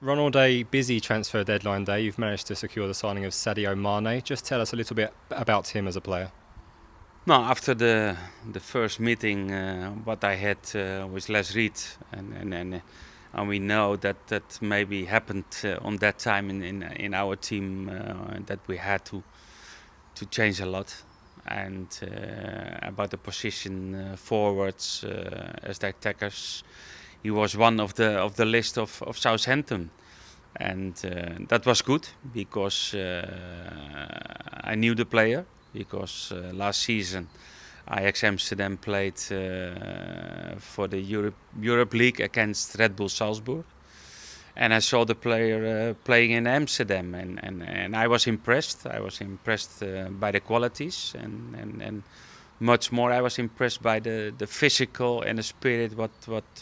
Ronald, a busy transfer deadline day. You've managed to secure the signing of Sadio Mané. Just tell us a little bit about him as a player. No, after the first meeting, what I had with Les Reed, and we know that that maybe happened on that time in our team that we had to change a lot, and about the position forwards as the attackers, he was one of the list of Southampton, and that was good because I knew the player because last season Ajax Amsterdam played for the Europe League against Red Bull Salzburg, and I saw the player playing in Amsterdam, and I was impressed. I was impressed by the qualities, and much more I was impressed by the physical and the spirit what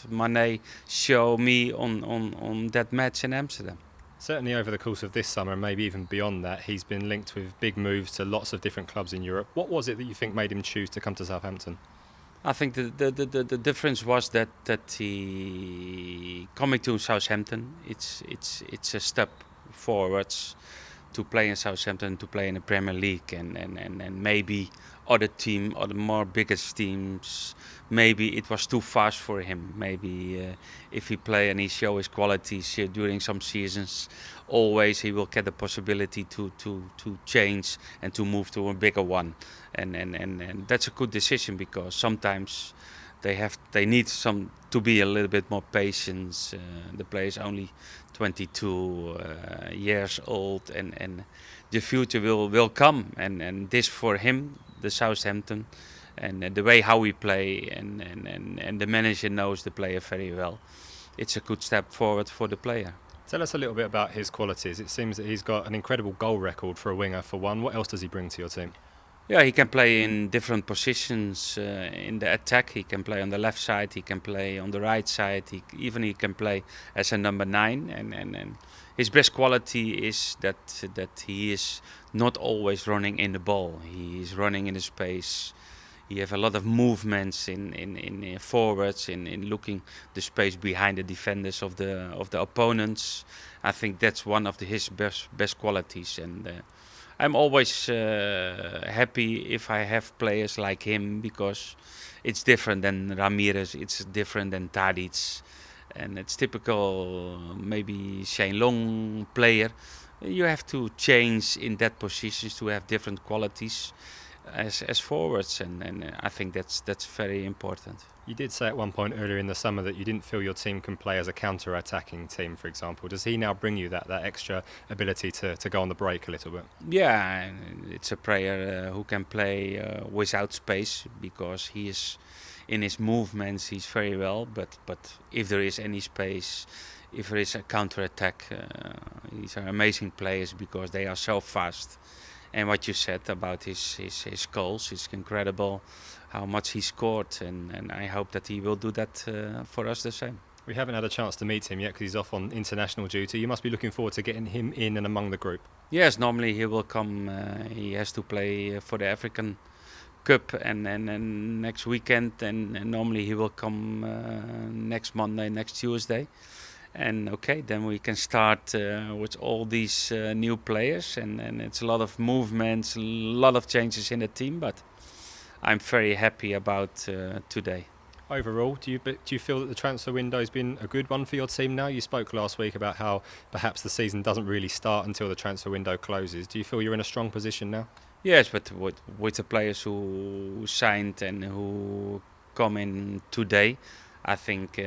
Mané showed me on that match in Amsterdam. Certainly over the course of this summer and maybe even beyond that, he's been linked with big moves to lots of different clubs in Europe. What was it that you think made him choose to come to Southampton? I think the difference was that he coming to Southampton. It's a step forwards to play in Southampton, to play in the Premier League, and maybe other more biggest teams, maybe it was too fast for him. Maybe if he play and he show his qualities during some seasons, always he will get the possibility to change and to move to a bigger one, and that's a good decision because sometimes they need some to be a little bit more patient. The player is only 22 years old, and the future will come, and this for him, the Southampton, and the way how we play, and the manager knows the player very well. It's a good step forward for the player. Tell us a little bit about his qualities. It seems that he's got an incredible goal record for a winger, for one. What else does he bring to your team? Yeah, he can play in different positions in the attack. He can play on the left side. He can play on the right side. He can play as a number 9. And his best quality is that he is not always running in the ball. He is running in the space. He have a lot of movements in forwards, in looking the space behind the defenders of the opponents. I think that's one of his best qualities, and I'm always happy if I have players like him because it's different than Ramirez, it's different than Tadic, and it's typical maybe Shane Long player. You have to change in that positions to have different qualities as forwards, and I think that's very important. You did say at one point earlier in the summer that you didn't feel your team can play as a counter-attacking team, for example. Does he now bring you that extra ability to go on the break a little bit? Yeah, it's a player who can play without space because he is in his movements. He's very well, but if there is any space, if there is a counter-attack, these are amazing players because they are so fast. And what you said about his goals is incredible, how much he scored, and I hope that he will do that for us the same. We haven't had a chance to meet him yet because he's off on international duty. You must be looking forward to getting him in and among the group. Yes, normally he will come. He has to play for the African Cup and next weekend, and normally he will come next Monday, next Tuesday. And okay, then we can start with all these new players, and it's a lot of movements, a lot of changes in the team, but I'm very happy about today. Overall, do you feel that the transfer window has been a good one for your team now? You spoke last week about how perhaps the season doesn't really start until the transfer window closes. Do you feel you're in a strong position now? Yes, but with the players who signed and who come in today, I think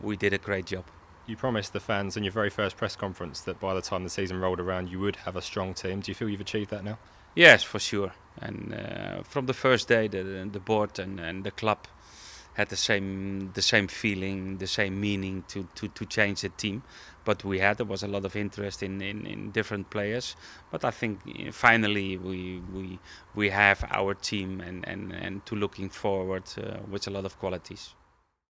we did a great job. You promised the fans in your very first press conference that by the time the season rolled around you would have a strong team. Do you feel you've achieved that now? Yes, for sure. And from the first day, the board and the club had the same feeling, the same meaning to change the team. But there was a lot of interest in different players. But I think finally we have our team and to looking forward with a lot of qualities.